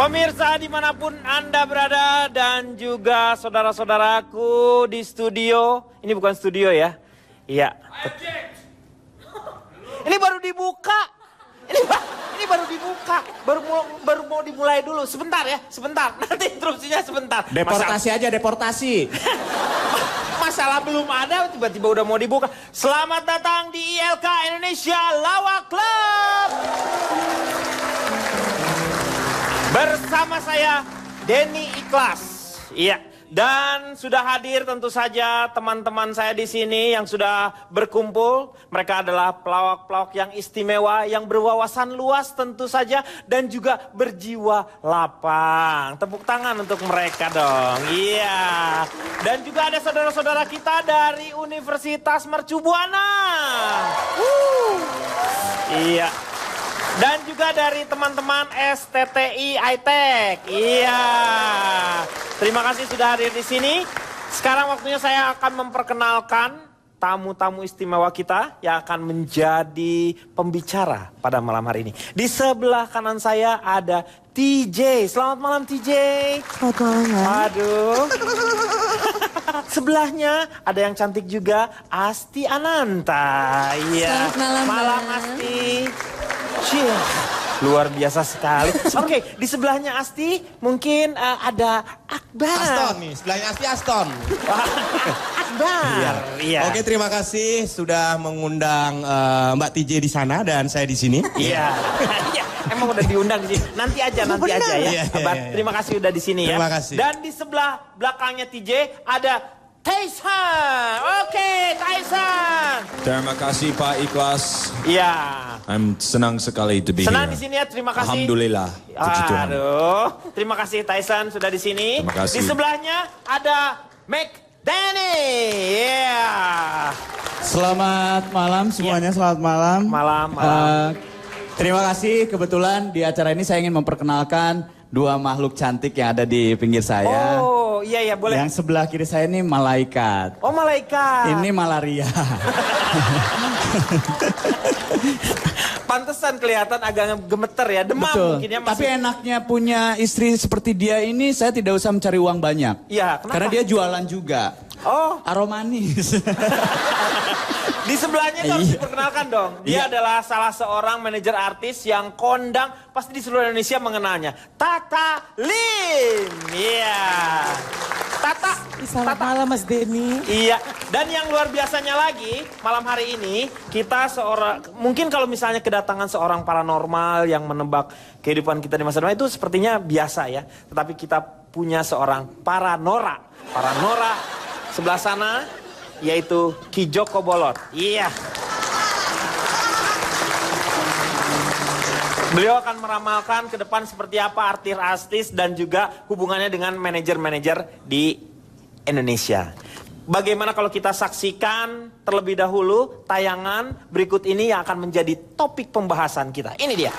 Pemirsa dimanapun Anda berada dan juga saudara-saudaraku di studio. Ini bukan studio ya. Iya. Ini baru dibuka. Ini baru dibuka. Baru mau dimulai dulu. Sebentar ya, sebentar. Nanti interupsinya sebentar. Deportasi aja, deportasi. Masalah belum ada, tiba-tiba udah mau dibuka. Selamat datang di ILK Indonesia Lawak Club. Bersama saya, Denny Ikhlas. Iya, dan sudah hadir tentu saja teman-teman saya di sini yang sudah berkumpul. Mereka adalah pelawak-pelawak yang istimewa, yang berwawasan luas tentu saja, dan juga berjiwa lapang. Tepuk tangan untuk mereka dong. Iya. Dan juga ada saudara-saudara kita dari Universitas Mercu Buana. Iya. Dan juga dari teman-teman STTI ITEK. Iya. Terima kasih sudah hadir di sini. Sekarang waktunya saya akan memperkenalkan tamu-tamu istimewa kita yang akan menjadi pembicara pada malam hari ini. Di sebelah kanan saya ada TJ. Selamat malam TJ. Selamat malam. Aduh. Sebelahnya ada yang cantik juga, Asti Ananta. Iya. Selamat malam. Asti. Cie, luar biasa sekali. Oke, di sebelahnya Asti mungkin ada Akbar. Aston nih, sebelahnya Asti Aston. Akbar. Iya. Oke, terima kasih sudah mengundang Mbak TJ di sana dan saya di sini. Iya. Iya, emang udah diundang di sini. Nanti aja ya. Iya, Akbar, iya. terima kasih udah di sini ya. Terima kasih. Dan di sebelah belakangnya TJ ada Taisan. Oke, Taisan. Terima kasih Pak Ikhlas. Iya. I'm senang sekali to be Senang here. di sini ya, terima kasih. Alhamdulillah. Puji Tuhan. Aduh, terima kasih Taisan sudah di sini. Terima kasih. Di sebelahnya ada McDanny. Iya. Selamat malam semuanya, selamat malam. Malam. Terima kasih, kebetulan di acara ini saya ingin memperkenalkan dua makhluk cantik yang ada di pinggir saya. Oh, iya boleh. Yang sebelah kiri saya ini malaikat. Oh, malaikat. Ini malaria. Pantesan kelihatan agak gemeter ya, demam Betul. mungkin ya. Tapi enaknya punya istri seperti dia ini, saya tidak usah mencari uang banyak. Iya, kenapa? Karena dia jualan juga. Oh. Aromanis. Di sebelahnya itu harus diperkenalkan dong. Dia adalah salah seorang manajer artis yang kondang pasti di seluruh Indonesia mengenalnya. Tata Lim. Iya. Tata. Selamat malam Mas Denny. Iya. Dan yang luar biasanya lagi malam hari ini kita mungkin kalau misalnya kedatangan seorang paranormal yang menebak kehidupan kita di masa depan itu sepertinya biasa ya. Tetapi kita punya seorang paranora sebelah sana. Yaitu Ki Joko Bolot. Iya. Beliau akan meramalkan ke depan seperti apa artis dan juga hubungannya dengan manajer-manajer di Indonesia. Bagaimana kalau kita saksikan terlebih dahulu tayangan berikut ini yang akan menjadi topik pembahasan kita. Ini dia.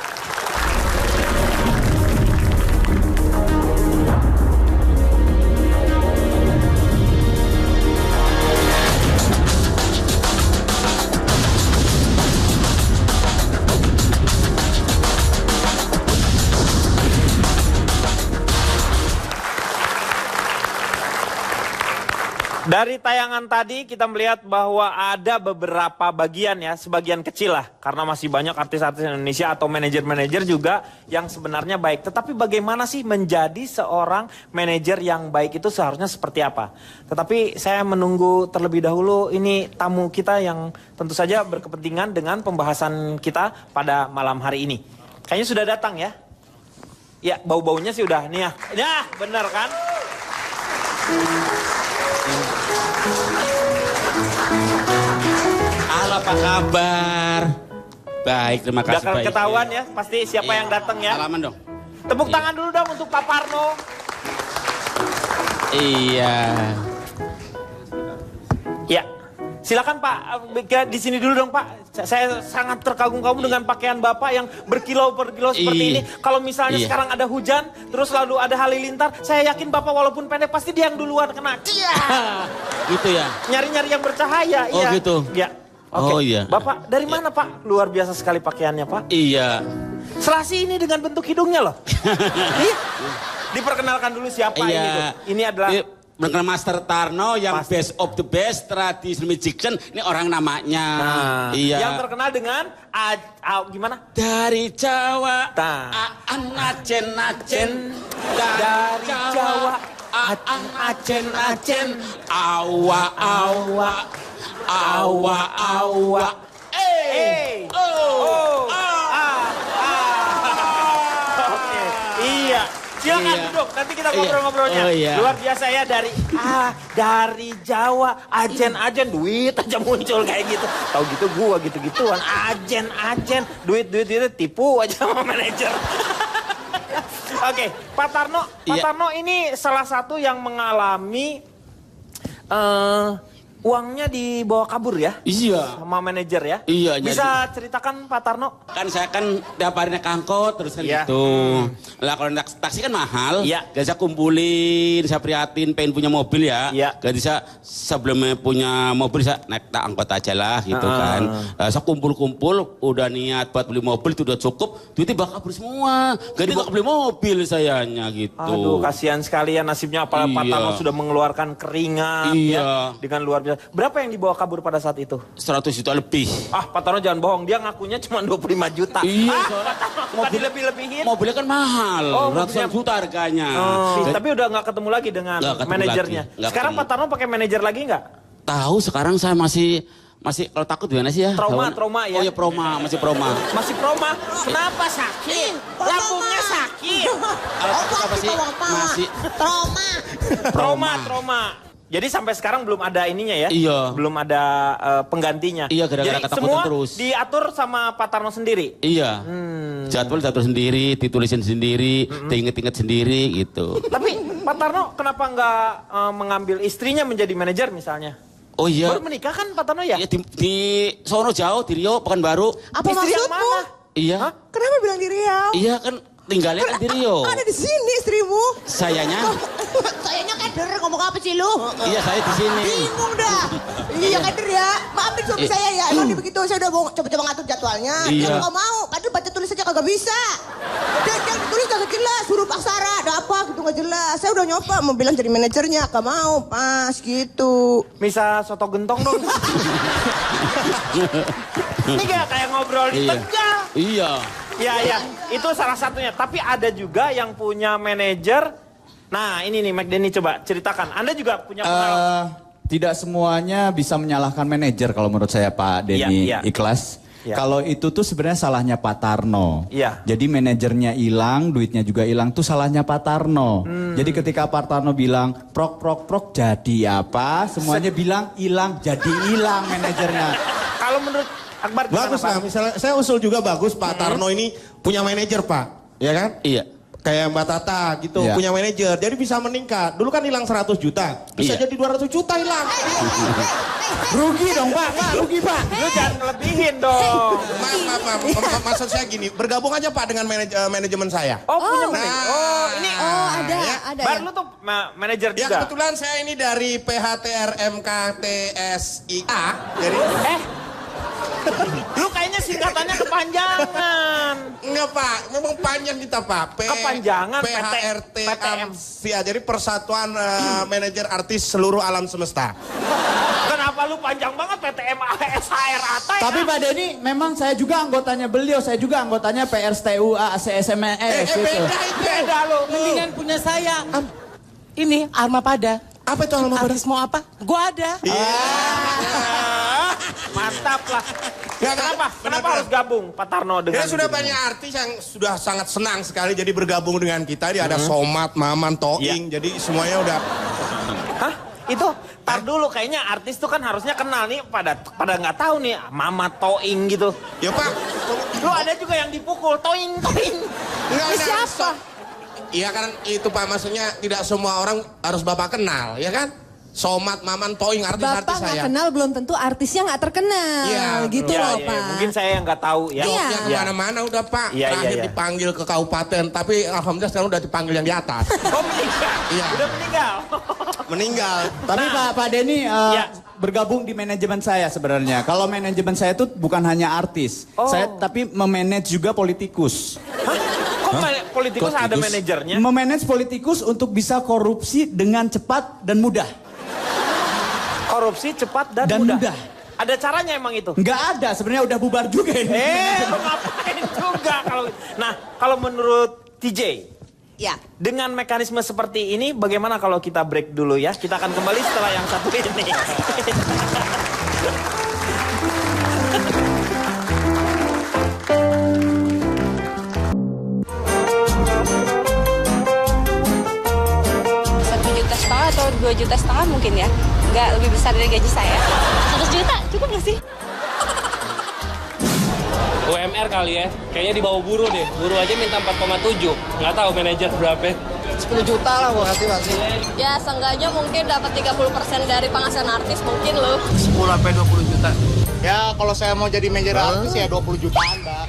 Dari tayangan tadi kita melihat bahwa ada beberapa bagian ya, sebagian kecil lah. Karena masih banyak artis-artis Indonesia atau manajer-manajer juga yang sebenarnya baik. Tetapi bagaimana sih menjadi seorang manajer yang baik itu seharusnya seperti apa? Tetapi saya menunggu terlebih dahulu ini tamu kita yang tentu saja berkepentingan dengan pembahasan kita pada malam hari ini. Kayaknya sudah datang ya? Ya, bau-baunya sih udah nih ya. Ya, benar kan? Halo, apa kabar? Baik, terima kasih. Udah Pak. ketahuan ya, pasti siapa yang datang ya. Salaman dong. Tepuk tangan dulu dong untuk Pak Parno. Iya. Ya, silakan Pak, di sini dulu dong Pak. Saya sangat terkagum-kagum dengan pakaian Bapak yang berkilau-berkilau seperti ini. Kalau misalnya sekarang ada hujan, terus lalu ada halilintar, saya yakin Bapak walaupun pendek pasti dia yang duluan kena. Iya. Gitu ya? Nyari-nyari yang bercahaya. Oh iya. gitu? Ya. Oke. Oh iya. Bapak dari mana Pak? Luar biasa sekali pakaiannya Pak. Iya. Selasi ini dengan bentuk hidungnya loh. Iya. Diperkenalkan dulu siapa ini tuh. Ini adalah Perkenalkan Master Tarno yang best of the best traditional magician. Ini orang namanya. Iya. Yang terkenal dengan gimana? Dari Jawa. Nah. Acen. Dari Jawa. Acen. Awa. Oke. Iya. Silakan duduk, nanti kita ngobrol-ngobrolnya. Oh, iya. Luar biasa ya dari Jawa, ajen duit aja muncul kayak gitu. Tahu gitu gua gitu-gituan, ajen duit tipu aja sama manajer. Oke, Pak Tarno, ini salah satu yang mengalami uangnya dibawa kabur ya? Iya. Sama manajer ya? Iya. Bisa ceritakan Pak Tarno? Kan saya kan tiap hari naik angkot terus kan Iya. gitu. Lah kalau naik taksi kan mahal. Iya. Jadi saya kumpulin, saya prihatin pengen punya mobil ya. Iya. Jadi saya sebelumnya punya mobil saya naik angkot aja lah gitu kan. Saya kumpul-kumpul udah niat buat beli mobil itu udah cukup. Duitnya bakal kabur semua. Gak dibawa beli mobil sayanya gitu. Aduh, kasihan sekali ya nasibnya. Apalagi Pak Iya. Tarno sudah mengeluarkan keringat Iya. ya, dengan luar biasa. Berapa yang dibawa kabur pada saat itu? 100 juta lebih. Pak Tarno jangan bohong. Dia ngakunya cuma 25 juta. Iya, Pak soalnya Tarno suka dilebih-lebihin. Mobilnya kan mahal, Oh, ratusan mobilnya- juta harganya. Tapi udah nggak ketemu lagi dengan Nggak ketemu manajernya. lagi. Nggak Sekarang ketemu. Pak Tarno pakai manajer lagi nggak? Tahu sekarang saya masih kalau takut gimana sih ya? Trauma ya? Oh ya masih trauma. Masih proma? Kenapa sakit? Lambungnya sakit. Apa sih? Masih Trauma. Jadi sampai sekarang belum ada ininya ya? Iya. Belum ada penggantinya. Iya, gara-gara Jadi ketakutan semua terus. diatur sama Pak Tarno sendiri? Iya. Jadwal diatur sendiri, ditulisin sendiri, diinget-inget sendiri gitu. Tapi Pak Tarno kenapa nggak mengambil istrinya menjadi manajer misalnya? Oh iya. Baru menikah kan Pak Tarno ya? Ya, di sono jauh, di Riau, Pekanbaru. Apa Istri yang maksudmu? mana? Iya. Kenapa bilang di Riau? Iya kan tinggalnya kan di Riau. Ada di sini istrimu. Sayanya? Sayanya keder, ngomong apa sih lu? Iya, saya di sini. Bingung dah. Iya keder ya. Maafin suami saya ya. Emang dia begitu. Saya udah mau coba-coba ngatur jadwalnya. Dia Iya. nggak mau. Kader baca tulis aja kagak bisa. Dia ditulis kagak jelas. Suruh aksara. Ada apa gitu nggak jelas. Saya udah nyoba mau bilang jadi manajernya. Gak mau. Pas gitu. Bisa soto gentong dong. Ini kayak ngobrol di Iya. Tegal. Iya. Iya, itu salah satunya. Tapi ada juga yang punya manajer. Nah, ini nih Mac Denny coba ceritakan. Anda juga punya pengalaman. Tidak semuanya bisa menyalahkan manajer kalau menurut saya Pak Denny Iya. Ikhlas. Iya. Kalau itu tuh sebenarnya salahnya Pak Tarno. Iya. Jadi manajernya hilang, duitnya juga hilang, tuh salahnya Pak Tarno. Jadi ketika Pak Tarno bilang prok jadi apa? Semuanya bilang hilang, jadi hilang manajernya. Kalau menurut Akbar gimana, Bagus Pak? lah, misalnya saya usul juga bagus Pak Tarno ini punya manajer Pak, ya kan? Iya. Kayak Mbak Tata gitu, Iya. punya manajer, jadi bisa meningkat. Dulu kan hilang 100 juta, bisa Iya. jadi 200 juta hilang. Rugi dong Pak, rugi Pak. Lu jangan ngelebihin dong. Maaf, maksud saya gini, bergabung aja Pak dengan manajemen saya. Oh, punya manajer. Nah, Oh, ini ada. ya. Ada Bar, ya. lu tuh manajer Ya juga. kebetulan saya ini dari PHTRMKTSIA, jadi Lu kayaknya singkatannya kepanjangan. enggak Pak, memang panjang kita Pak. Kepanjangan, PHRT PTM. Amfia, jadi Persatuan Manajer Artis Seluruh Alam Semesta. Kenapa lu panjang banget PTM SHRAT? Tapi Pak Denny, memang saya juga anggotanya beliau, saya juga anggotanya PRSTU ACSMS gitu. Beda itu. beda lu. Mendingan punya saya. Ini Arma Pada. Apa itu Alma Pada? Artis mau apa? Gua ada. Mantap lah. Nggak, Kenapa? benar, Kenapa benar. harus gabung Pak Tarno dengan Ya sudah ini? banyak artis yang sudah sangat senang sekali jadi bergabung dengan kita. Dia ada Somat, Maman, Toing, jadi semuanya udah. Hah? Itu tar dulu kayaknya artis tuh kan harusnya kenal nih pada nggak tahu nih Mama Toing gitu. Ya Pak, Lu ada juga yang dipukul Toing. enggak. Siapa? Iya kan itu Pak, maksudnya tidak semua orang harus Bapak kenal, ya kan? Somat, Maman, Toing, artis-artis Bapak nggak saya. kenal belum tentu artisnya nggak terkenal, Iya, gitu Ya, loh ya, Pak. mungkin saya yang nggak tahu ya. Iya. Ya kemana-mana udah Pak, Iya, terakhir iya. dipanggil ke kabupaten, tapi alhamdulillah sekarang udah dipanggil yang di atas. Oh meninggal. Iya. Udah meninggal. Meninggal. Tapi Pak Denny, Ya. bergabung di manajemen saya sebenarnya. Kalau manajemen saya itu bukan hanya artis. Saya tapi memanage juga politikus. Kok politikus ada manajernya? Memanage politikus untuk bisa korupsi dengan cepat dan mudah. Korupsi cepat dan mudah. Ada caranya emang itu? Nggak ada, sebenarnya udah bubar juga ini. Lo ngapain juga kalau. Nah, kalau menurut TJ, Ya. dengan mekanisme seperti ini, bagaimana kalau kita break dulu ya? Kita akan kembali setelah yang satu ini. Rp1,5 juta atau Rp2,5 juta mungkin ya. Nggak lebih besar dari gaji saya. 100 juta cukup nggak sih? UMR kali ya, kayaknya di bawah buruh deh. Buruh aja minta 4,7. Nggak tahu manajer berapa. 10 juta lah gua kasih pasti. Ya seenggaknya mungkin dapat 30% dari penghasilan artis mungkin loh. 10-20 juta. Ya kalau saya mau jadi manajer artis ya 20 jutaan dah.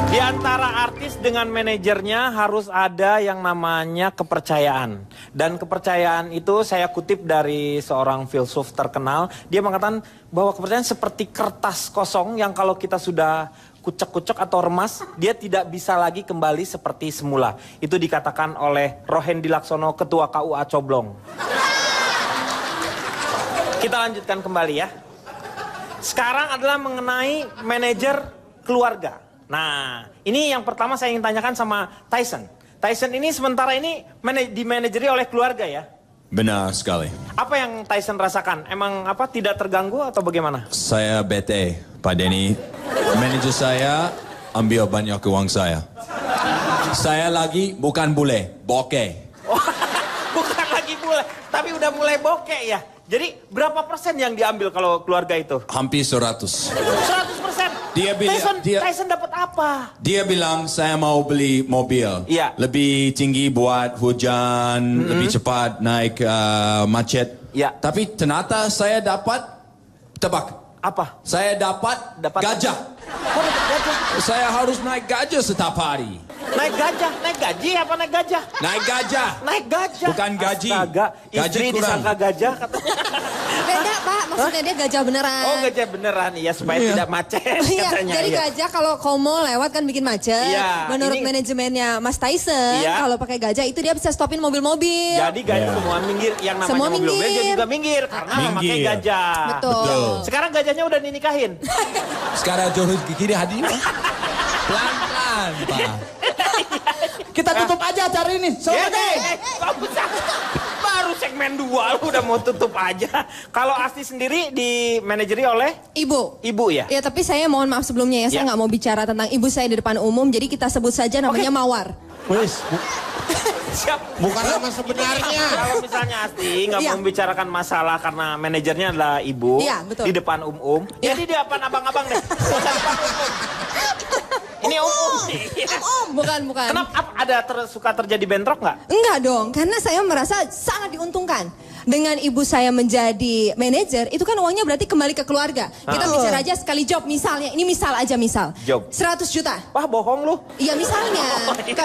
Di antara artis dengan manajernya harus ada yang namanya kepercayaan. Dan kepercayaan itu saya kutip dari seorang filsuf terkenal. Dia mengatakan bahwa kepercayaan seperti kertas kosong yang kalau kita sudah kucek-kucek atau remas, dia tidak bisa lagi kembali seperti semula. Itu dikatakan oleh Rohendi Laksono, Ketua KUA Coblong. Kita lanjutkan kembali ya. Sekarang adalah mengenai manajer keluarga. Nah, ini yang pertama saya ingin tanyakan sama Tyson. Tyson ini sementara ini dimanajeri oleh keluarga ya? Benar sekali. Apa yang Tyson rasakan? Emang apa tidak terganggu atau bagaimana? Saya bete, Pak Denny. Manajer saya ambil banyak uang saya. Saya lagi bukan bule, bokeh. Oh, bukan lagi bule, tapi udah mulai bokeh ya? Jadi berapa persen yang diambil kalau keluarga itu? Hampir 100. 100%? Dia bilang, Tyson dapat apa? Dia bilang saya mau beli mobil. Iya. Lebih tinggi buat hujan, lebih cepat naik macet. Iya. Tapi ternyata saya dapat, tebak. Apa? Saya dapat gajah. Kok dapat gajah? Saya harus naik gajah setiap hari. Naik gajah? Naik gaji apa naik gajah? Naik gajah. Naik gajah? Bukan gaji. Astaga, Gaji istri kurang. disangka gajah katanya. Beda Pak, maksudnya dia gajah beneran. Oh gajah beneran, iya supaya tidak macet Iya, katanya. jadi iya. gajah kalau komo lewat kan bikin macet. Iya, Menurut ini- manajemennya Mas Tyson, Iya. kalau pakai gajah itu dia bisa stopin mobil-mobil. Jadi gajah semua minggir, yang namanya Semua mobil-mobil dia minggir. juga minggir karena memakai Minggir. gajah. Betul. Sekarang gajahnya udah dinikahin. Sekarang Johor kiri hadir. Pelan-pelan, Pak. Kita tutup aja acara ini. Selamat deh. Gak usah. Baru segmen 2 lu udah mau tutup aja. Kalau Asti sendiri dimanajeri oleh Ibu. ibu ya? Ya tapi saya mohon maaf sebelumnya ya, saya Ya. nggak mau bicara tentang ibu saya di depan umum, jadi kita sebut saja namanya Mawar. Wis. Siap. Bukan nama sebenarnya. Kalau misalnya Asti nggak Iya. mau membicarakan masalah karena manajernya adalah ibu Iya, betul. di depan umum, Iya. jadi di depan abang-abang deh. Nggak usah di depan umum. Ini umum nih. Bukan. Kenapa suka terjadi bentrok nggak? Enggak dong, karena saya merasa sangat diuntungkan. Dengan ibu saya menjadi manajer, itu kan uangnya berarti kembali ke keluarga. Kita bicara aja sekali job misalnya, ini misal aja misal. Job. 100 juta. Wah bohong lu. Iya misalnya,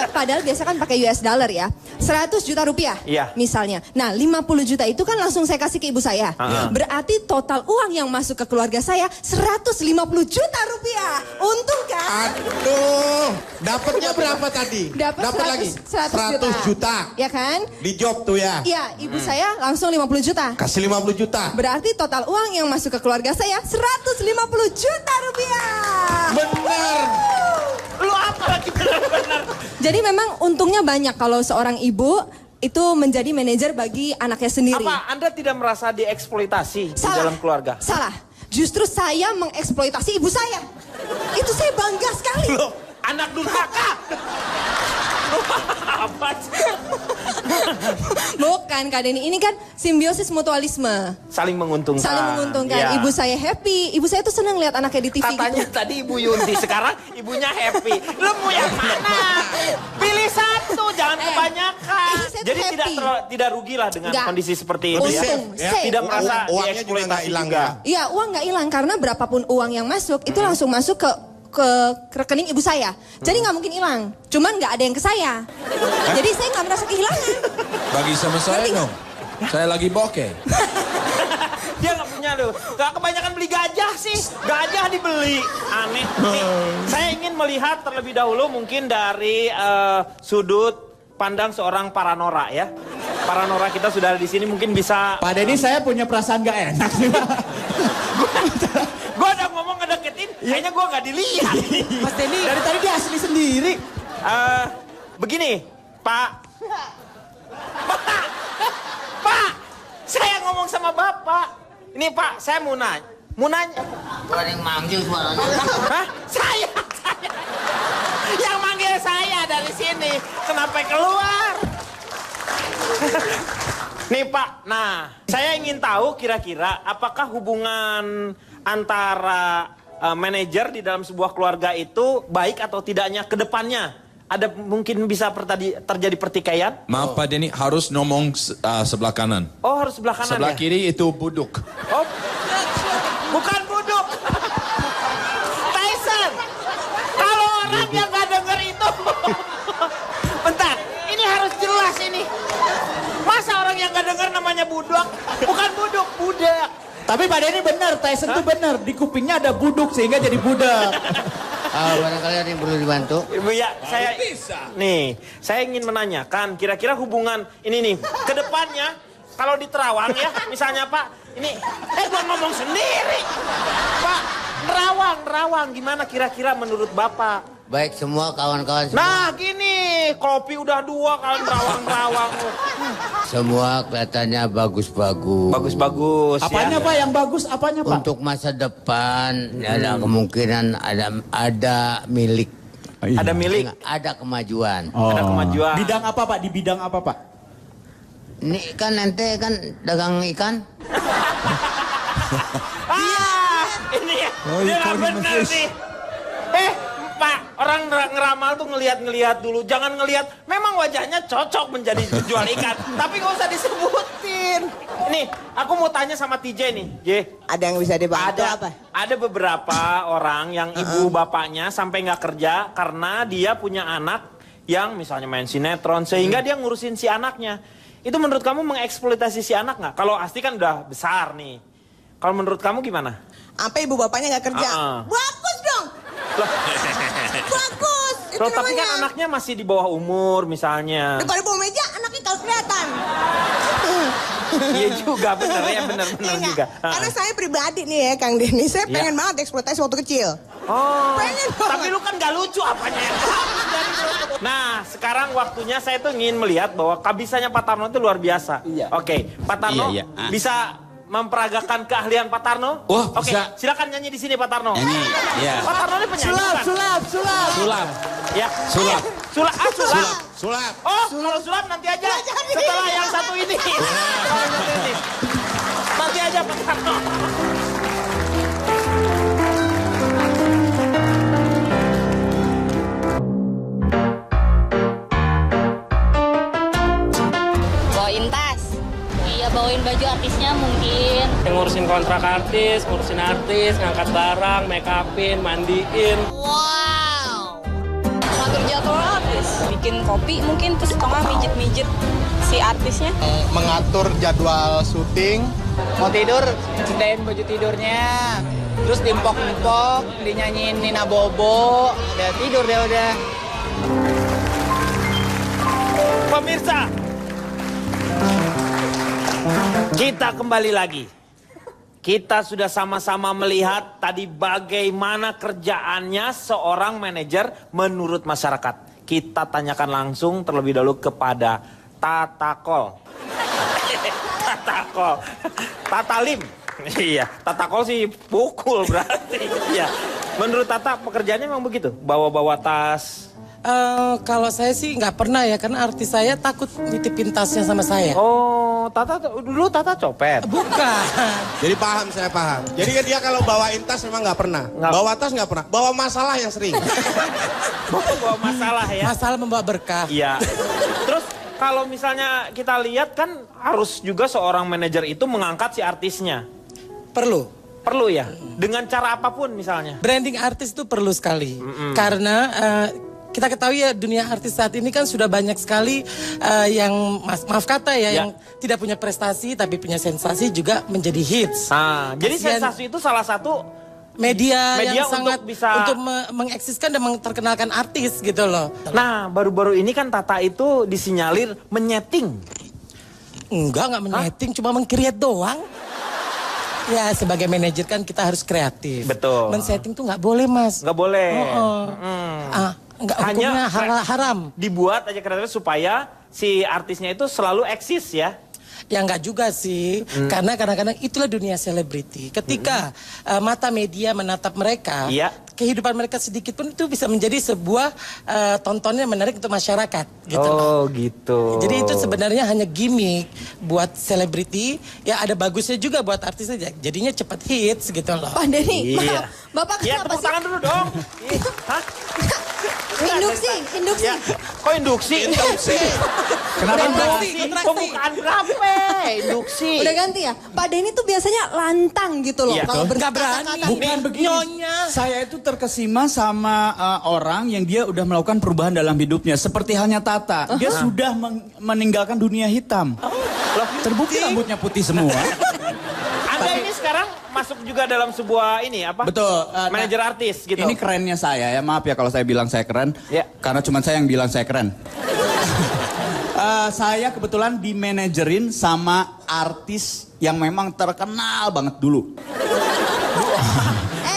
padahal biasa kan pakai US dollar ya. 100 juta rupiah Iya. misalnya. Nah 50 juta itu kan langsung saya kasih ke ibu saya. Berarti total uang yang masuk ke keluarga saya 150 juta rupiah. Untung kan? Aduh, dapatnya berapa tadi? Dapat lagi? 100 juta. Ya kan? Di job tuh ya. Iya, ibu saya langsung 50 juta. Kasih 50 juta. Berarti total uang yang masuk ke keluarga saya 150 juta rupiah. Bener. Lu apa lagi benar-benar? Jadi memang untungnya banyak kalau seorang ibu itu menjadi manajer bagi anaknya sendiri. Apa Anda tidak merasa dieksploitasi di Salah. dalam keluarga? Salah. Justru saya mengeksploitasi ibu saya. Itu saya bangga sekali. Loh, anak durhaka. Apa sih? Bukan Kak Denny, ini kan simbiosis mutualisme. Saling menguntungkan. Saling menguntungkan. Iya. Ibu saya happy. Ibu saya tuh senang lihat anaknya di TV Katanya gitu. tadi Ibu Yunti, sekarang ibunya happy. Lu mau yang mana? Pilih satu, jangan kebanyakan. saya tuh Jadi happy. tidak rugilah dengan Nggak. kondisi seperti itu ya. Untung, safe. Tidak merasa Uangnya juga nggak dieksploitasi hilang juga. ya? Iya, uang nggak hilang karena berapapun uang yang masuk itu langsung masuk ke ke rekening ibu saya. Jadi nggak mungkin hilang. Cuman nggak ada yang ke saya. Jadi saya nggak merasa kehilangan. Bagi sama saya dong. Saya lagi bokeh. Dia nggak punya loh. Gak kebanyakan beli gajah sih. Gajah dibeli. Aneh. Nih, saya ingin melihat terlebih dahulu mungkin dari sudut pandang seorang Paranora ya. Paranora kita sudah ada di sini mungkin bisa. Pak Denny, saya punya perasaan gak enak sih, Pak. Gue udah ngomong ngedeketin, kayaknya gue nggak dilihat. Mas Denny, dari tadi dia asli sendiri. Begini, Pak. Pak, saya ngomong sama Bapak. Ini Pak, saya mau nanya. Ada yang manggil suaranya. Hah? Saya. Yang manggil saya dari sini. Kenapa keluar? Nih Pak, nah saya ingin tahu kira-kira apakah hubungan antara manajer di dalam sebuah keluarga itu baik atau tidaknya ke depannya? Ada mungkin bisa terjadi pertikaian? Maaf Pak Denny, harus ngomong sebelah kanan. Oh harus sebelah kanan Sebelah ya? kiri itu buduk. Oh, bukan buduk. Tyson, kalau orang yang gak denger itu. Bentar, ini harus jelas ini. Masa orang yang gak denger namanya budok? Bukan buduk, budak. Tapi Pak Denny benar, Tyson tuh benar. Di kupingnya ada buduk sehingga jadi budak. Barangkali ada yang perlu dibantu. Ibu ya, saya ingin menanyakan kira-kira hubungan ini nih ke depannya kalau di Terawang ya, misalnya Pak, ini gua ngomong sendiri. Pak, Nerawang gimana kira-kira menurut Bapak? Baik semua kawan-kawan semua. Nah, gini, kopi udah 2 kalian Nerawang. Semua kelihatannya bagus-bagus. Bagus-bagus. Apanya ya. Pak yang bagus? Apanya Pak? Untuk masa depan ada kemungkinan ada milik. Ada milik. Ada kemajuan. Ada kemajuan. Bidang apa Pak? Di bidang apa Pak? Ini kan ente kan dagang ikan. Ini ya. Dia nggak bener sih. Pak, orang ngeramal tuh ngelihat dulu. Jangan ngelihat, memang wajahnya cocok menjadi penjual ikan. Tapi nggak usah disebutin. Nih, aku mau tanya sama TJ nih. J. Ada yang bisa dibantu apa? Ada beberapa orang yang ibu bapaknya sampai nggak kerja karena dia punya anak yang misalnya main sinetron. Sehingga dia ngurusin si anaknya. Itu menurut kamu mengeksploitasi si anak nggak? Kalau Asti kan udah besar nih. Kalau menurut kamu gimana? Apa ibu bapaknya nggak kerja? Bagus dong. Bagus. Itu Loh, tapi namanya. kan anaknya masih di bawah umur misalnya. Daripada bawah meja, anaknya kalau kelihatan. Iya juga, bener ya, bener juga. Karena saya pribadi nih ya, Kang Denny, saya pengen banget eksploitasi waktu kecil. Oh, pengen banget. tapi lu kan gak lucu apanya yang bagus dari lu. Nah, sekarang waktunya saya tuh ingin melihat bahwa kabisanya Pak Tarno itu luar biasa. Iya. Oke, Pak Tarno Iya. bisa memperagakan keahlian Pak Tarno? Wah, Oke, bisa. silakan nyanyi di sini Pak Tarno. Nyanyi, iya. Pak Tarno ini penyanyi kan? Sulap. Sulap. Ya. Sulap. Sulap. Oh, kalau sulap nanti aja. Setelah yang satu ini. Nanti aja Pak Tarno. Bawain tas. Iya, bawain baju artisnya mungkin. Yang ngurusin kontrak artis, ngangkat barang, make upin, mandiin. Wow. Ngatur jadwal artis. Bikin kopi mungkin, terus tengah mijit-mijit si artisnya. Mengatur jadwal syuting. Mau tidur, sedain baju tidurnya. Terus dimpok-impok, dinyanyiin Nina Bobo. Udah tidur deh udah. Pemirsa, kita kembali lagi. Kita sudah sama-sama melihat tadi bagaimana kerjaannya seorang manajer menurut masyarakat. Kita tanyakan langsung terlebih dahulu kepada Tatakol. Tatakol. Tatalim. Iya, Tatakol sih pukul berarti. Iya. Menurut Tata pekerjaannya memang begitu? Bawa-bawa tas. Kalau saya sih nggak pernah ya, karena artis saya takut nitipin tasnya sama saya. Oh, dulu Tata copet. Bukan. Jadi saya paham. Jadi dia kalau bawain tas memang nggak pernah. Bawa tas nggak pernah. Bawa masalah yang sering. Bawa masalah ya. Masalah membawa berkah. Iya. Terus kalau misalnya kita lihat kan harus juga seorang manajer itu mengangkat si artisnya. Perlu. Perlu ya? Dengan cara apapun misalnya? Branding artis itu perlu sekali. Karena kita ketahui ya dunia artis saat ini kan sudah banyak sekali yang maaf kata ya, yang tidak punya prestasi tapi punya sensasi juga menjadi hits. Jadi sensasi itu salah satu media yang untuk sangat untuk mengeksiskan dan terkenalkan artis gitu loh. Nah, baru-baru ini kan Tata itu disinyalir menyeting. Enggak menyeting, cuma meng-create doang. Ya, sebagai manajer kan kita harus kreatif. Betul. Men-setting tuh nggak boleh, Mas. Nggak boleh. Nggak, hukumnya haram. Dibuat aja kreatif supaya si artisnya itu selalu eksis ya. Ya enggak juga sih, karena kadang-kadang itulah dunia selebriti. Ketika mata media menatap mereka, kehidupan mereka sedikit pun itu bisa menjadi sebuah tontonan yang menarik untuk masyarakat. Gitu loh. Gitu. Jadi itu sebenarnya hanya gimmick buat selebriti, ya ada bagusnya juga buat artis aja. Jadinya cepat hits gitu loh. Pak Denny, maaf, Bapak ya, kenapa tepuk tangan dulu dong. Hah? Induksi. Ya. Kok induksi? Kenapa induksi? Pembukaan berapa? Induksi. Udah ganti ya? Pak Denny tuh biasanya lantang gitu loh. Kalau berkata-kata. Bukan begini. Saya itu terkesima sama orang yang dia udah melakukan perubahan dalam hidupnya. Seperti halnya Tata. Dia sudah meninggalkan dunia hitam. Terbukti rambutnya putih semua. Anda ini sekarang masuk juga dalam sebuah ini apa? Betul. Manajer artis gitu. Ini kerennya saya ya, maaf ya kalau saya bilang saya keren. Karena cuma saya yang bilang saya keren. Saya kebetulan dimanajerin sama artis yang memang terkenal banget dulu.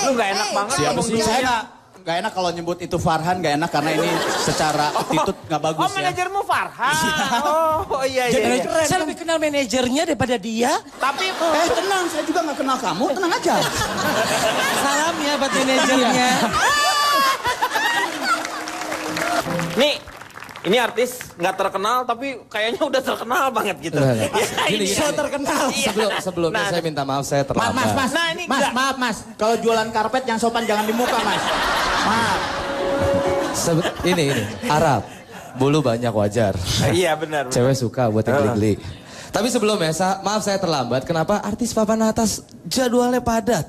Lu gak enak banget. Siapa sih? Saya gak enak kalau nyebut itu Farhan, gak enak karena ini secara attitude gak bagus ya. Manajermu Farhan. Oh iya. Saya lebih kenal manajernya daripada dia. Tapi tenang, saya juga gak kenal kamu, tenang aja. Salam ya buat manajernya. Nih, ini artis nggak terkenal tapi kayaknya udah terkenal banget gitu. Gini, saya terkenal. Sebelumnya saya minta maaf saya terlambat. Mas. Kalau jualan karpet yang sopan jangan di muka, Mas. Maaf. Ini Arab. Bulu banyak wajar. Iya benar. Cewek suka buat yang geli-geli. Tapi sebelumnya, maaf saya terlambat. Kenapa artis papan atas jadwalnya padat?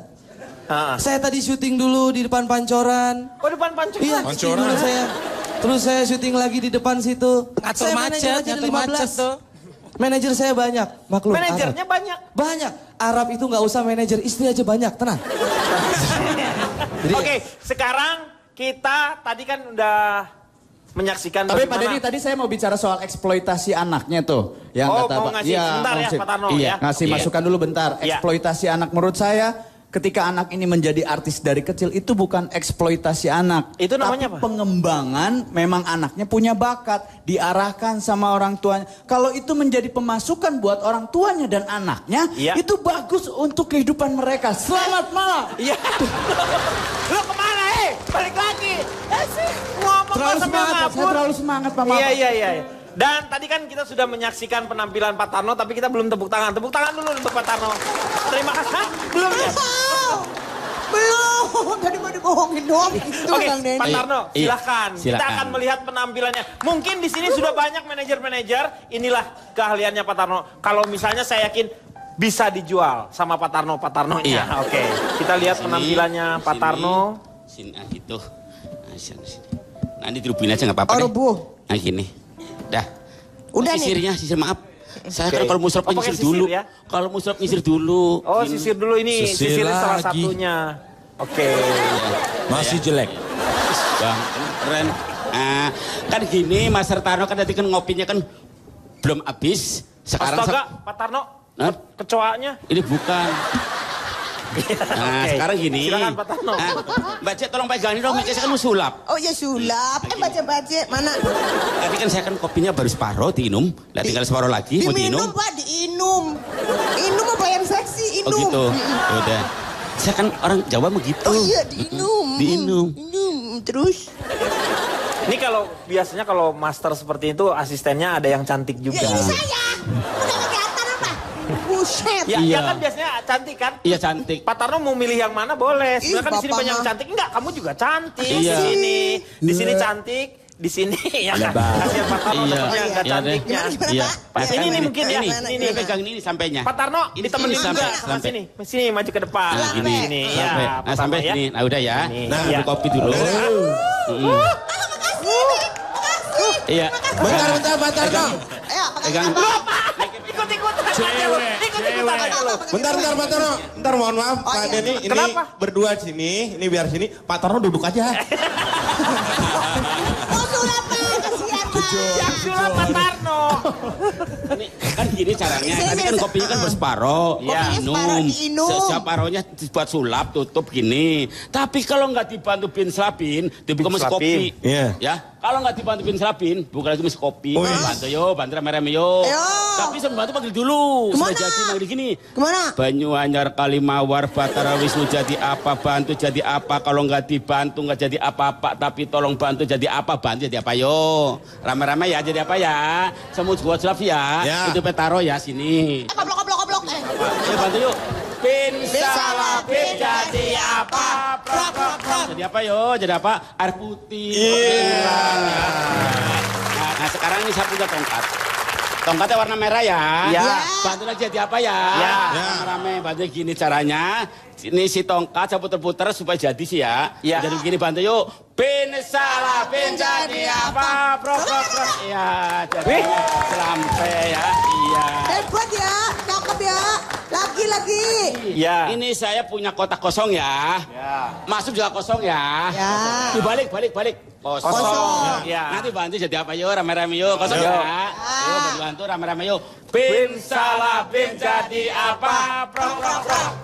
Saya tadi syuting dulu di depan Pancoran. Oh depan Pancoran? Iya, syuting dulu saya. Terus saya syuting lagi di depan situ. Ngatur macet tuh. Manajer saya banyak, maklum. Manajernya Arab. Banyak. Arab itu nggak usah manajer, istri aja banyak, tenang. Oke, sekarang kita tadi kan udah menyaksikan. Tapi Pak Denny tadi saya mau bicara soal eksploitasi anaknya tuh. Yang kata mau ngasih sebentar ya Pak Tarno ya. Ngasih masukan dulu bentar. Eksploitasi anak menurut saya ketika anak ini menjadi artis dari kecil itu bukan eksploitasi anak. Itu namanya tapi apa? Pengembangan memang anaknya punya bakat. Diarahkan sama orang tuanya. Kalau itu menjadi pemasukan buat orang tuanya dan anaknya. Itu bagus untuk kehidupan mereka. Selamat malam. Iya. Lu kemana balik lagi. Ngomong terlalu semangat, saya terlalu semangat Pak Maaf. Iya. Dan tadi kan kita sudah menyaksikan penampilan Pak Tarno, tapi kita belum tepuk tangan. Tepuk tangan dulu untuk Pak Tarno. Terima kasih. Hah? Belum ya? Belum. Tadi mau dibohongin doang. Oke, Pak Tarno, silahkan. Kita silakan. akan melihat penampilannya. Mungkin di sini sudah banyak manajer-manajer. Inilah keahliannya Pak Tarno. Kalau misalnya saya yakin bisa dijual sama Pak Tarno-nya. Iya. Oke, kita lihat penampilannya Pak Tarno. Sini, gitu. Nah, sini. Nanti dirubin aja nggak apa-apa deh. Nah gini. Dah. Udah nih. Sisir maaf. Saya kan kalau musrap nyisir dulu. Ya? Kalau musrap nyisir dulu. Oh, sisir dulu ini. Sisirnya salah satunya. Oke. Masih jelek. Bang, keren. Kan gini Mas Tarno kan tadi kan ngopinya kan belum habis. Sekarang Astaga, Pak Tarno. Kecoanya. Ini bukan. Sekarang gini. Silakan Pak Tarno. Mbak Cek tolong pegangin dong, saya kan mau sulap. Oh ya sulap. Baca-baca mana? Tadi kan saya kan kopinya baru separuh diinum. Lah tinggal separuh lagi mau diinum. Diminum Pak, diinum. Inum apa yang seksi? Inum. Oh gitu. Udah. Saya kan orang Jawa begitu. Oh iya diinum. Diinum. Terus? Ini kalau biasanya kalau master seperti itu asistennya ada yang cantik juga. Ya ini saya. Udah kelihatan apa? Buset. Ya kan biasanya cantik kan? Iya cantik. Pak Tarno mau milih yang mana boleh. Sebenarnya kan di sini banyak yang cantik. Enggak, kamu juga cantik. Iya. Di sini cantik, di sini ya. Lebar. Kasihan Pak Tarno Iya. dapetnya nggak Iya, deh. cantiknya. Iya. Pas ini nih mungkin ya. Ini pegang ini sampainya. Pak Tarno, Ini ditemenin sini, juga. sampai. Sini, maju ke depan. Nah, gini. Sini, ya. Sampai. Pak Nah, sampai Tarno, ya. sini. Nah, udah ya. Ini, Nah, iya. ambil kopi dulu. Iya. Bentar, Pak Tarno. Pegang. Ikut-ikutan aja lu. Ikut-ikutan aja lu. Bentar, Pak Tarno. Bentar, mohon maaf, Pak Denny. Ini Kenapa? berdua sini, ini biar sini. Pak Tarno duduk aja. Yang sulap Pak Tarno. Ini kan gini caranya. Tadi kan kopinya kan berseparoh. Iya. Minum. Separohnya dibuat sulap, tutup gini. Tapi kalau nggak dibantu bin selapin, dibuka mesin kopi. Iya. Ya. Kalau nggak dibantu bin selapin, buka lagi mesin kopi. Bantu yo, bantu rame-rame yo. Tapi sebelum bantu panggil dulu. Supaya jadi manggil gini. Kemana? Banyuanyar Kalimawar Batara Wisnu jadi apa, bantu jadi apa. Kalau nggak dibantu nggak jadi apa-apa. Tapi tolong bantu jadi apa, bantu jadi apa yo. Rame-rame ya jadi apa ya. Semua buat sulap ya. Itu petaro ya sini. Koplok. Ayo bantu yuk. Bin salah bin jadi apa? Jadi apa yo? Jadi apa? Air putih. Nah, sekarang ini saya punya tongkat. Tongkatnya warna merah ya. Ya. Bantu lagi jadi apa ya? Ya. Rame-rame bantu gini caranya. Ini si tongkat saya puter-puter supaya jadi sih ya. Ya. Jadi begini bantu yuk. Bin salah bin jadi apa? Prok. Iya, jadi sampai ya. Iya. Hebat ya, cakep ya. Lagi. Ya. Ini saya punya kotak kosong ya. Masuk juga kosong ya. Ya. Dibalik. Kosong. Ya. Nanti bantu jadi apa yuk, rame-rame yuk, kosong ya. Yuk bantu rame-rame yuk. Bin salah bin jadi apa? Prok.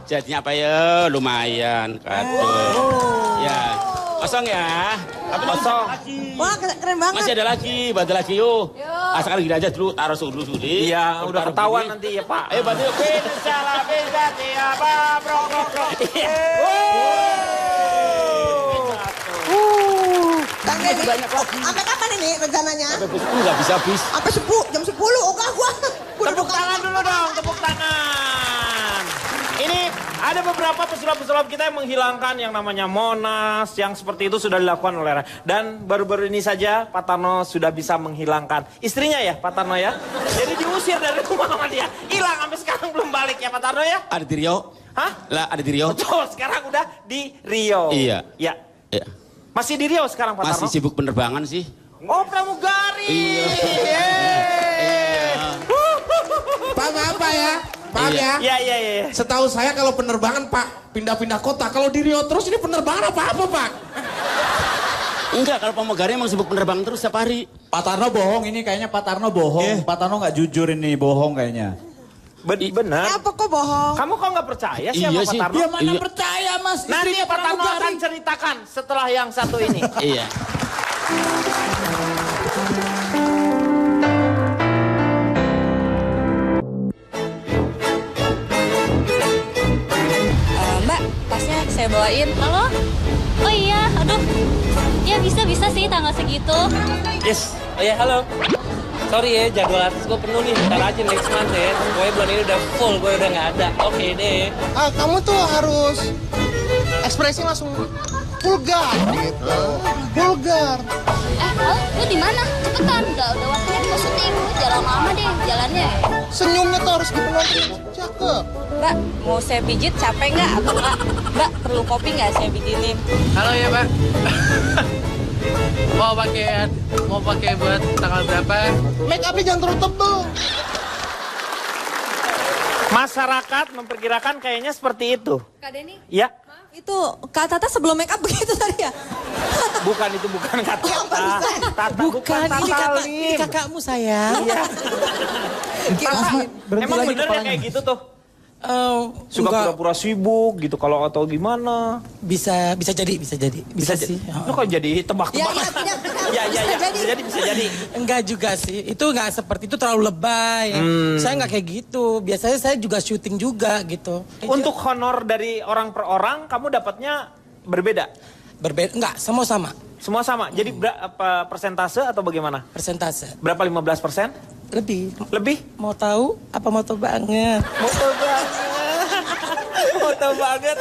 Jadinya apa yuk? Lumayan. Aduh. Ya. Kosong ya. Tapi kosong. Wah, keren banget. Masih ada lagi, bantu lagi yuk. Sekarang gini aja dulu, taruh dulu. Iya, udah ketahuan nanti ya Pak. Ayo bantu yuk. Bin salah bin jadi apa? Prok. Kang Denny, sampai kapan ini rencananya? Sampai nggak bisa habis. Sampai jam 10, ogah gua. Tepuk tangan dulu dong, tepuk tangan. Ini ada beberapa pesulap-pesulap kita yang menghilangkan yang namanya Monas, yang seperti itu sudah dilakukan oleh dan baru-baru ini saja Pak Tarno sudah bisa menghilangkan istrinya ya Pak Tarno ya. Jadi diusir dari rumah sama dia, hilang sampai sekarang belum balik ya Pak Tarno ya. Ada di Rio? Hah? Lah ada di Rio? Betul, sekarang udah di Rio. Iya. Ya. Masih di Rio sekarang Pak Tarno? Masih sibuk penerbangan sih. Oh, pramugari. Iya. Pak, maaf Pak ya. Maaf ya. Iya. Setahu saya kalau penerbangan Pak pindah-pindah kota. Kalau di Rio terus ini penerbangan apa Pak? Enggak, kalau pramugari emang sibuk penerbangan terus setiap hari. Pak Tarno bohong, ini kayaknya Pak Tarno bohong. Pak Tarno nggak jujur ini, bohong kayaknya. Benar. Apa kok bohong? Kamu kok nggak percaya sih Iya sama sih. Pak Tarno? Ya mana percaya Mas, Nanti istrinya Pak Tarno pramugari. akan ceritakan setelah yang satu ini. Iya. Mbak, tasnya saya bawain. Halo? Oh iya, aduh. Ya bisa sih tanggal segitu. Yes. Oh ya, halo. Sorry ya, jadwal artis gue penuh nih. Ntar aja next month ya. Pokoknya bulan ini udah full, gue udah nggak ada. Oke deh. Kamu tuh harus ekspresi langsung vulgar gitu. Vulgar. Halo, lu di mana? Cepetan, udah waktunya kita syuting. Jalan lama deh, jalannya. Senyumnya tuh harus dipenuhi. Cakep. Mbak, mau saya pijit capek nggak? Atau enggak? Mbak, perlu kopi nggak saya bikinin? Halo ya, Pak. Mau pakai buat tanggal berapa? Make upnya jangan terlalu tebel. Masyarakat memperkirakan kayaknya seperti itu. Kak Denny, Ya, itu Kak Tata sebelum make up begitu tadi ya? bukan itu bukan kata Tata. Bukan, ini Salim. kakakmu sayang. Iya. Emang bener ya kayak gitu tuh? Suka enggak. pura-pura sibuk gitu kalau atau gimana? Bisa jadi. Bisa sih. Lu kok jadi tebak-tebakan? Bisa jadi. Enggak juga sih. Itu enggak seperti itu, terlalu lebay. Saya enggak kayak gitu. Biasanya saya juga syuting juga gitu. Untuk honor dari orang per orang, kamu dapatnya berbeda? Berbeda, enggak, semua sama. Semua sama? Jadi berapa persentase atau bagaimana? Persentase. Berapa 15%? Lebih. Lebih? Mau tahu apa mau tahu banget? Mau tahu banget.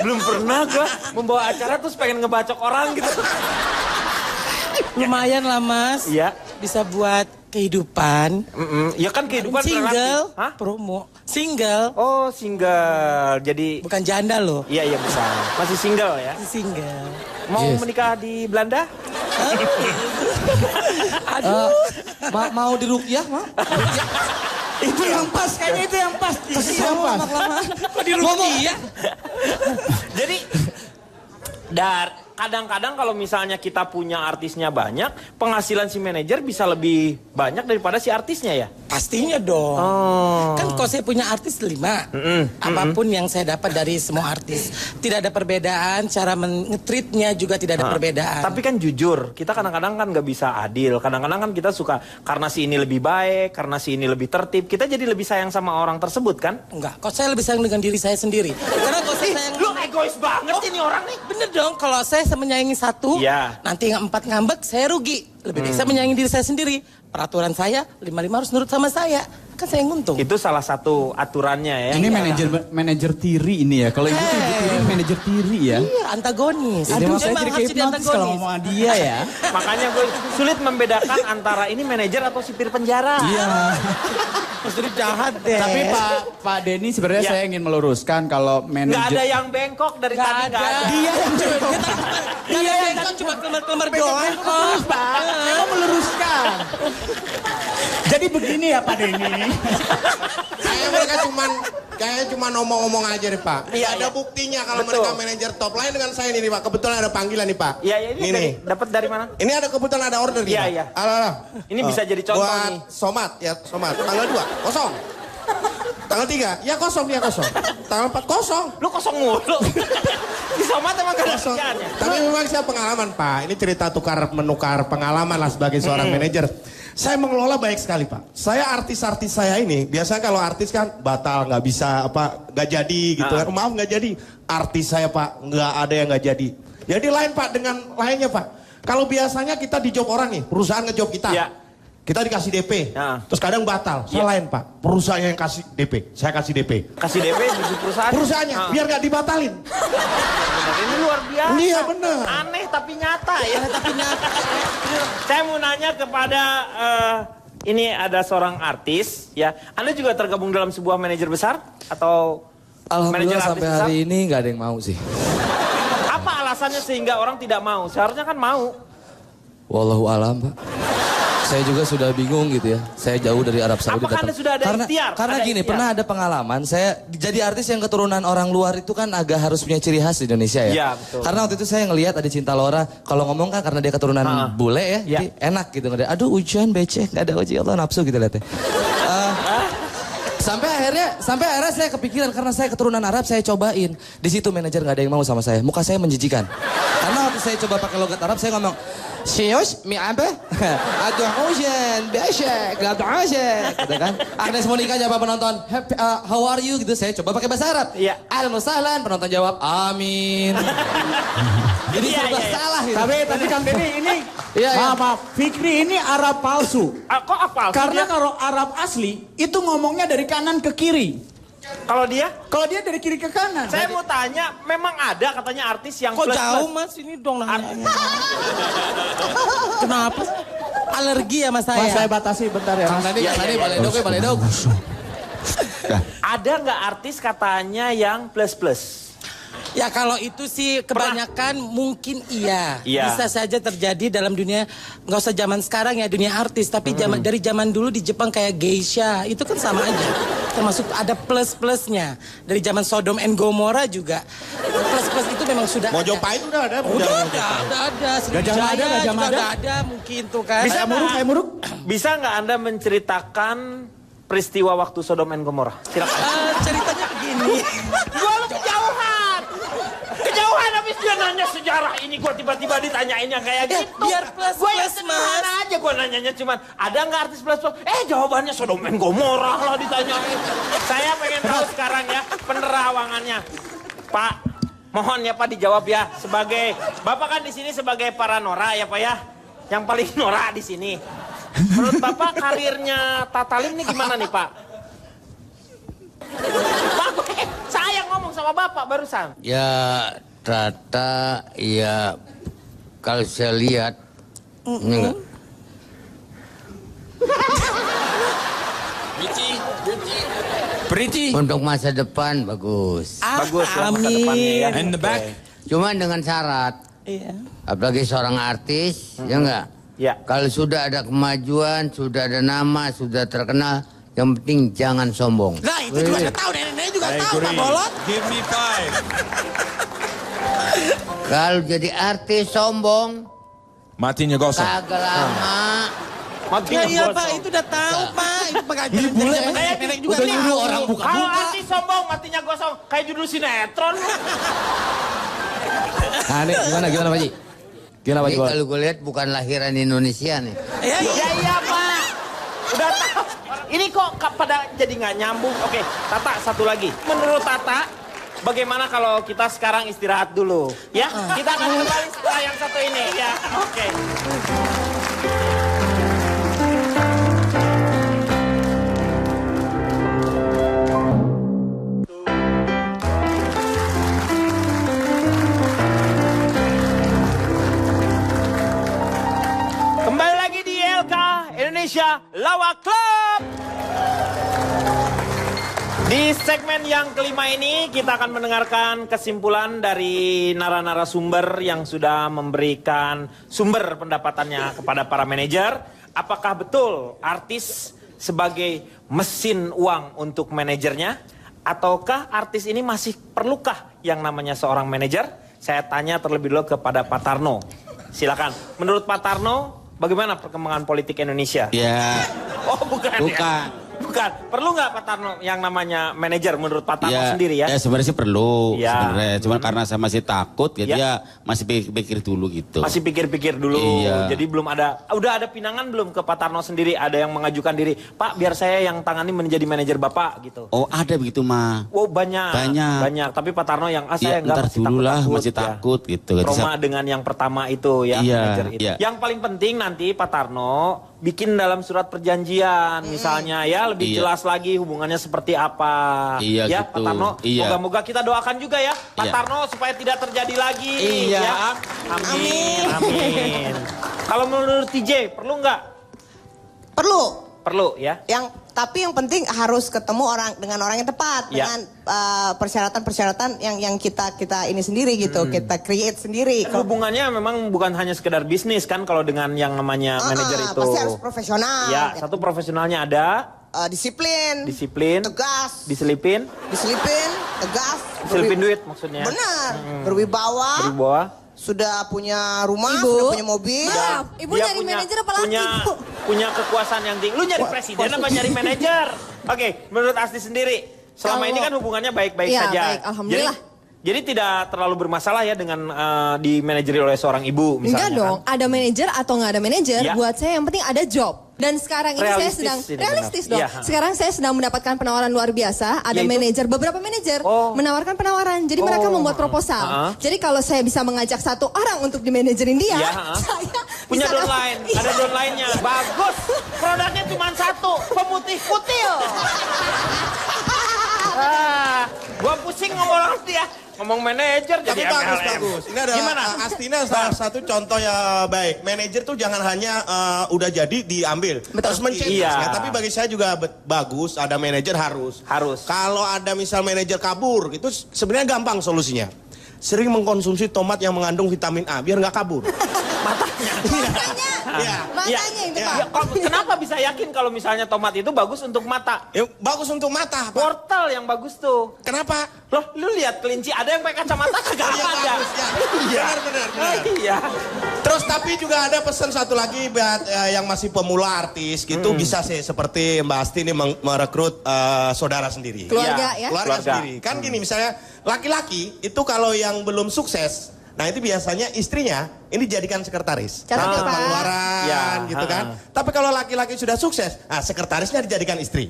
Belum pernah gua membawa acara terus pengen ngebacok orang gitu. Lumayan lah Mas. Iya. Bisa buat kehidupan. Ya kan kehidupan single, relatif. Hah? promo. Single. Oh, single. Jadi bukan janda loh. Iya, bisa. Masih single ya? Masih single. Mau menikah di Belanda? Aduh. Mau diruqyah, Ma? Itu yang pas, kayaknya itu yang pas. Itu yang pas. Kok diruqyah? Jadi kadang-kadang kalau misalnya kita punya artisnya banyak, penghasilan si manajer bisa lebih banyak daripada si artisnya ya? Pastinya dong. Kan kalau saya punya artis 5, apapun yang saya dapat dari semua artis, tidak ada perbedaan, cara nge-treatnya juga tidak ada perbedaan. Tapi kan jujur, kita kadang-kadang kan nggak bisa adil. Kadang-kadang kan kita suka, karena si ini lebih baik, karena si ini lebih tertib, kita jadi lebih sayang sama orang tersebut kan? Enggak, kok saya lebih sayang dengan diri saya sendiri. Karena kalau saya sayang... Lu egois banget ini orang nih. Bener dong, kalau saya menyayangi 1, nanti yang 4 ngambek, saya rugi. Lebih baik saya menyayangi diri saya sendiri. Peraturan saya, 5-5 harus nurut sama saya. Kan saya yang untung. Itu salah satu aturannya ya. Ini manajer tiri ini ya. Kalau ibu tuh ibu tiri manajer tiri ya. Iya, antagonis. Aduh, saya jadi kayak hipnotis kalau ngomong sama dia ya. Makanya gue sulit membedakan antara ini manajer atau sipir penjara. Iya. Jadi jahat deh. Tapi Pak Denny sebenarnya saya ingin meluruskan kalau manajer. Nggak ada yang bengkok dari tadi. Nggak ada. Dia yang bengkok. Dia yang bengkok cuma kelemar-kelemar doang kok. Pak, saya mau meluruskan. Jadi begini ya Pak Denny. Mereka cuma ngomong-ngomong aja nih Pak. Iya, ada buktinya kalau mereka manajer top lain dengan saya nih Pak. Kebetulan ada panggilan nih Pak. Iya, ini dapat dari mana? Ini ada kebetulan ada order nih. Iya. Ini bisa jadi contoh nih. Buat Somat. Tanggal 2, kosong. Tanggal 3, ya kosong. Tanggal 4, kosong. Lu kosong mulu. Di Somat emang gak ada kerjaannya. Tapi memang saya pengalaman Pak. Ini cerita menukar pengalaman lah sebagai seorang manajer. Saya mengelola baik sekali Pak. Saya artis-artis saya ini, biasanya kalau artis kan batal, nggak bisa nggak jadi gitu kan. Maaf nggak jadi. Artis saya Pak, nggak ada yang nggak jadi. Jadi lain Pak dengan lainnya Pak. Kalau biasanya kita di job orang nih, perusahaan ngejob kita. Kita dikasih DP, terus kadang batal. Saya lain Pak, perusahaannya yang kasih DP, saya kasih DP. Kasih DP di perusahaan? Perusahaannya, biar nggak dibatalin. Ini luar biasa. Iya benar. Aneh tapi nyata ya. Saya mau nanya kepada ini ada seorang artis ya. Anda juga tergabung dalam sebuah manajer besar atau Alhamdulillah sampai hari ini nggak ada yang mau sih. Apa alasannya sehingga orang tidak mau? Seharusnya kan mau. Wallahu alam Pak. Saya juga sudah bingung gitu ya. Saya jauh dari Arab Saudi. Apakah Anda sudah ada ikhtiar? Karena gini, pernah ada pengalaman. Saya jadi artis yang keturunan orang luar itu kan agak harus punya ciri khas di Indonesia ya. Iya, betul. Karena waktu itu saya ngelihat ada Cinta Laura. Kalau ngomong kan karena dia keturunan bule ya. Jadi enak gitu. Aduh hujan becek. Gak ada wajah Allah nafsu gitu lihatnya. Sampai akhirnya saya kepikiran karena saya keturunan Arab saya cobain. Di situ manajer nggak ada yang mau sama saya. Muka saya menjijikan. Karena waktu saya coba pakai logat Arab saya ngomong Sius, mi apa? Aduh hujan, becek, gak hujan, gitu kan? Agnes Monica jawab penonton, how are you? Gitu saya coba pakai bahasa Arab. Iya. Ahlan wa sahlan, penonton jawab, amin. Jadi serba salah gitu. Tapi Kang Denny ini, maaf, Fikri ini Arab palsu. Kok palsu? Karena kalau Arab asli, itu ngomongnya dari kanan ke kiri. Kalau dia? Kalau dia dari kiri ke kanan. Saya mau tanya, memang ada katanya artis yang kok plus. jauh Mas? Ini dong nanya. Kenapa? Alergi ya Mas saya? Mas saya batasi bentar ya Mas. Balik dong. Ada nggak artis katanya yang plus-plus? Ya kalau itu sih kebanyakan mungkin iya. Bisa saja terjadi dalam dunia, nggak usah zaman sekarang ya dunia artis. Tapi dari zaman dulu di Jepang kayak geisha, itu kan sama aja. Termasuk ada plus-plusnya. Dari zaman Sodom and Gomorrah juga. Plus-plus itu memang sudah Mojopahit udah ada. Udah ada. Sriwijaya juga udah ada mungkin tuh kan. Bisa muruk? Bisa nggak Anda menceritakan peristiwa waktu Sodom and Gomorrah? Silakan. Ceritanya begini. Gua lu kejauhan habis dia nanya sejarah ini, gua tiba-tiba ditanyain yang kayak gitu. Biar plus-plus Mas. Aja gua nanyanya cuman ada nggak artis plus-plus? Jawabannya Sodom and Gomorrah lah ditanyain. Saya pengen tahu sekarang ya penerawangannya. Pak, mohon ya Pak dijawab ya sebagai Bapak kan di sini sebagai paranora ya Pak ya. Yang paling norak di sini. Menurut Bapak karirnya Tatalim ini gimana nih Pak? Pak, saya ngomong sama Bapak barusan. Ya Tata, ya kalau saya lihat Enggak. Pretty. Untuk masa depan bagus. Bagus lah masa depannya ya. And the back. Cuma dengan syarat. Iya. Apalagi seorang artis, ya enggak? Ya. Kalau sudah ada kemajuan, sudah ada nama, sudah terkenal, yang penting jangan sombong. Nah itu juga saya tahu, nenek juga tahu Pak Bolot. Give me 5. Kalau jadi artis sombong, Matinya gosong. kagak lama. Ya iya Pak, itu udah tahu Pak. Itu pengajian nenek juga Udah nyuruh tahu. orang Kalau buka-buka. artis sombong, matinya gosong. Kayak judul sinetron. Nah, ini gimana Pak Ji? Gimana Pak Ini Ji? kalau gue lihat bukan lahiran Indonesia nih. Iya, iya. Iya Pak. Udah tahu. Ini kok pada jadi nggak nyambung. Oke, Tata satu lagi. Menurut Tata, bagaimana kalau kita sekarang istirahat dulu? Ya, kita akan kembali setelah yang satu ini. Ya, oke. Kembali lagi di LK Indonesia Lawak Club. Di segmen yang kelima ini kita akan mendengarkan kesimpulan dari narasumber yang sudah memberikan sumber pendapatannya kepada para manajer. Apakah betul artis sebagai mesin uang untuk manajernya? Ataukah artis ini masih perlukah yang namanya seorang manajer? Saya tanya terlebih dulu kepada Pak Tarno. Silakan. Menurut Pak Tarno, bagaimana perkembangan politik Indonesia? Ya. Oh bukan. Bukan. Ya? Bukan. Perlu nggak Pak Tarno yang namanya manajer menurut Pak Tarno Ya, sendiri ya? ya sebenarnya sih perlu. Ya. Sebenarnya. Cuman karena saya masih takut, gitu Ya. ya masih pikir dulu gitu. Masih pikir-pikir dulu. Iya. Jadi belum ada, udah ada pinangan belum ke Pak Tarno sendiri? Ada yang mengajukan diri, Pak biar saya yang tangani menjadi manajer Bapak gitu. Oh ada begitu mah. Oh banyak. Banyak. Tapi Pak Tarno yang Ya, saya nggak ntar masih dulu lah, takut-takut, masih ya. takut gitu. Jadi Trauma saya- dengan yang pertama itu ya, Iya, manajer itu. iya. Yang paling penting nanti Pak Tarno bikin dalam surat perjanjian misalnya ya, lebih Iya. jelas lagi hubungannya seperti apa. Iya, ya gitu. Pak Tarno, Iya. moga-moga kita doakan juga ya Pak Iya. Tarno supaya tidak terjadi lagi. Iya. Ya. Amin. Amin. Kalau menurut TJ perlu nggak? Perlu. Perlu ya. Tapi yang penting harus ketemu dengan orang yang tepat, Ya. dengan persyaratan-persyaratan yang kita ini sendiri gitu, kita create sendiri. Hubungannya memang bukan hanya sekedar bisnis kan kalau dengan yang namanya manajer itu. Pasti harus profesional. Ya, satu profesionalnya ada. Disiplin. Tegas. Diselipin, tegas. diselipin duit maksudnya. Benar. Berwibawa. Berwibawa. Sudah punya rumah, Ibu. sudah punya mobil. Maaf, ibu Dia nyari manajer apa laki, Bu? punya kekuasaan yang tinggi. Lu nyari presiden apa nyari manajer? Oke, menurut Asti sendiri, selama ini kan hubungannya baik-baik Iya, saja. baik, alhamdulillah. Jadi tidak terlalu bermasalah ya dengan dimanajeri oleh seorang ibu misalnya. Enggak dong, kan? ada manajer atau nggak ada manajer, Ya. buat saya yang penting ada job. Dan sekarang ini saya Realistis sedang, ini realistis benar. dong. Iya. Sekarang saya sedang mendapatkan penawaran luar biasa. Ada Yaitu? manajer, beberapa manajer menawarkan penawaran. Jadi mereka membuat proposal. Ha-ha. Jadi kalau saya bisa mengajak satu orang untuk dimanajerin dia, Iya, ha-ha. saya Punya bisa dapat- downline, Iya. ada downline-nya. Bagus. Produknya cuma satu, pemutih kutil. Gua pusing ngomong dia. Ngomong manajer Tapi jadi bagus, MLM. bagus. Ini adalah Gimana? Astina salah satu contoh yang baik. Manajer tuh jangan hanya udah jadi diambil. Terus mencetak. Iya. Ya, tapi bagi saya juga bagus, ada manajer harus. Harus. Kalau ada misal manajer kabur, itu sebenarnya gampang solusinya. Sering mengkonsumsi tomat yang mengandung vitamin A, biar nggak kabur. Iya. Matanya itu, Pak. Ya, kenapa bisa yakin kalau misalnya tomat itu bagus untuk mata? Ya, bagus untuk mata, Pak. Wortel yang bagus tuh. Kenapa? Loh, lu lihat kelinci ada yang pakai kacamata kagak Iya, ada. bagus, ya. Iya. Benar. Iya. Terus tapi juga ada pesan satu lagi buat yang masih pemula artis gitu, bisa sih seperti Mbak Asti ini merekrut saudara sendiri. Keluarga, ya? Keluarga Keluarga. sendiri. Kan gini misalnya laki-laki itu kalau yang belum sukses, nah itu biasanya istrinya ini dijadikan sekretaris. Catat ya, Catat Pak. pengeluaran Ya, gitu kan. Tapi kalau laki-laki sudah sukses, nah sekretarisnya dijadikan istri.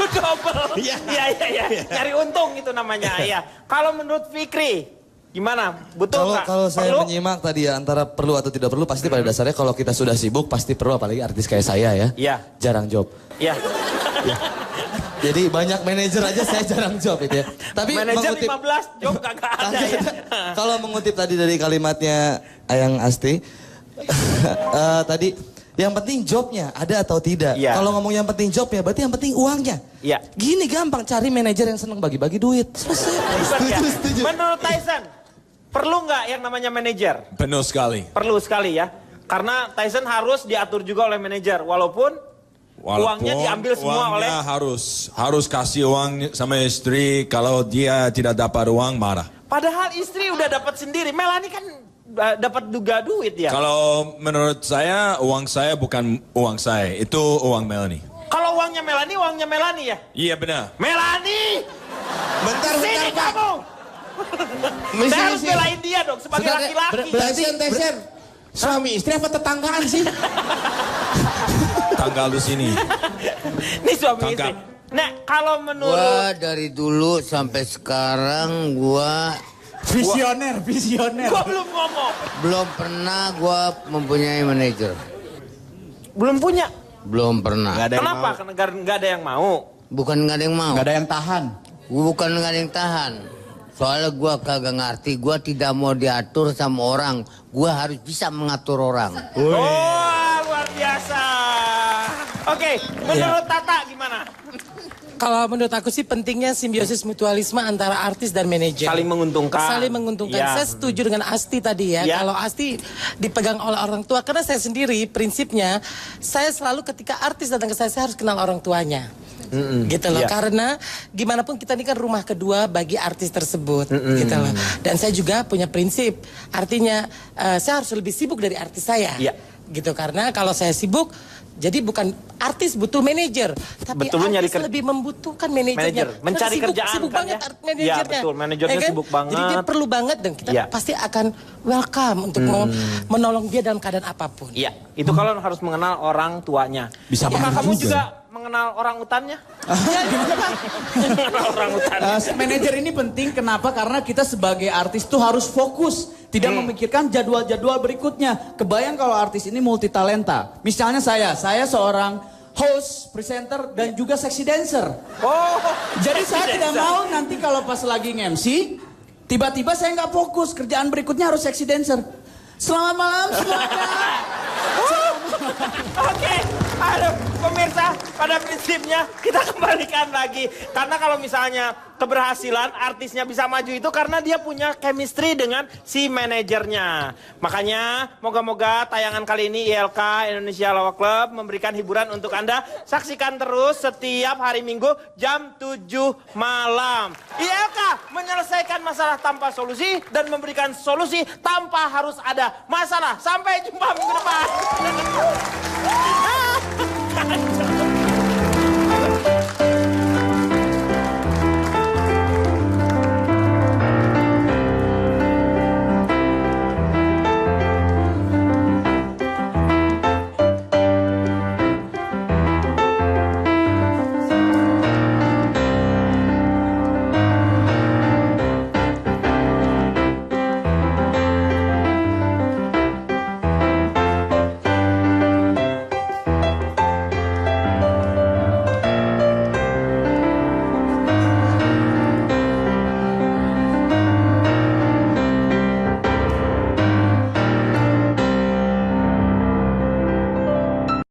Double. Iya. Iya. Nyari untung itu namanya. Iya. Kalau menurut Fikri, gimana? Betul nggak? Kalau saya Perlu? menyimak tadi ya antara perlu atau tidak perlu pasti pada dasarnya kalau kita sudah sibuk pasti perlu apalagi artis kayak saya ya. Iya. Jarang job. Iya. Jadi banyak manajer aja saya jarang job itu ya. Tapi Manajer mengutip 15 job kagak ada ya. kalau mengutip tadi dari kalimatnya Ayang Asti, Tadi yang penting jobnya ada atau tidak. Iya. Kalau ngomong yang penting jobnya, berarti yang penting uangnya. Iya. Gini gampang, cari manajer yang seneng bagi-bagi duit. Selesai. Setuju. Menurut Tyson, perlu nggak yang namanya manajer? Penuh sekali. Perlu sekali ya. Karena Tyson harus diatur juga oleh manajer, walaupun uangnya diambil semua oleh... harus kasih uang sama istri, kalau dia tidak dapat uang marah. Padahal istri udah dapat sendiri. Melanie kan dapat juga duit ya. Kalau menurut saya, uang saya bukan uang saya, itu uang Melanie. Kalau uangnya Melanie ya? Iya benar. Melanie! Bentar, Sini Pak. kamu! Saya harus belain dia dong sebagai laki-laki. Tyson. Suami istri apa tetanggaan sih? Tanggal lu sini. Ini suami istri. Nah, kalau menurut... Gua dari dulu sampai sekarang gua Visioner. Gua belum ngomong. belum pernah gua mempunyai manajer. Belum punya. Belum pernah. Kenapa? Karena nggak ada yang mau. Bukan nggak ada yang mau. Nggak ada yang tahan. Bukan nggak ada yang tahan. Soalnya gua kagak ngerti. Gua tidak mau diatur sama orang. Gua harus bisa mengatur orang. Oh, luar biasa. Oke, menurut Tata gimana? Kalau menurut aku sih pentingnya simbiosis mutualisme antara artis dan manajer. Saling menguntungkan. Saling menguntungkan. Ya. Saya setuju dengan Asti tadi ya. Ya. Kalau Asti dipegang oleh orang tua. Karena saya sendiri prinsipnya, saya selalu ketika artis datang ke saya harus kenal orang tuanya. Gitu loh. Ya. Karena gimana pun kita ini kan rumah kedua bagi artis tersebut. Gitu loh. Dan saya juga punya prinsip. Artinya saya harus lebih sibuk dari artis saya. Ya. Gitu. Karena kalau saya sibuk, jadi bukan artis butuh manajer, tapi Betul, artis nyari lebih membutuhkan manajernya. Mencari Karena kerjaan sibuk kan banget ya? manajernya. Ya, betul, manajernya sibuk banget. Jadi dia perlu banget dan kita Ya. pasti akan welcome untuk menolong dia dalam keadaan apapun. Iya, itu kalau harus mengenal orang tuanya. Bisa Apakah banget kamu juga. juga mengenal orang utannya? Gimana Pak? Mengenal orang utannya. Manajer ini penting, kenapa? Karena kita sebagai artis tuh harus fokus. Tidak memikirkan jadwal-jadwal berikutnya. Kebayang kalau artis ini multi talenta. Misalnya saya seorang host, presenter, dan juga sexy dancer. Oh, Jadi saya tidak mau nanti kalau pas lagi nge-MC, tiba-tiba saya nggak fokus. Kerjaan berikutnya harus sexy dancer. Selamat malam semuanya. Oke, aduh pemirsa, pada prinsipnya kita kembalikan lagi. Karena kalau misalnya keberhasilan artisnya bisa maju itu karena dia punya chemistry dengan si manajernya. Makanya moga-moga tayangan kali ini ILK Indonesia Lawak Club memberikan hiburan untuk Anda. Saksikan terus setiap hari Minggu jam 7 malam. ILK menyelesaikan masalah tanpa solusi dan memberikan solusi tanpa harus ada masalah. Sampai jumpa minggu depan.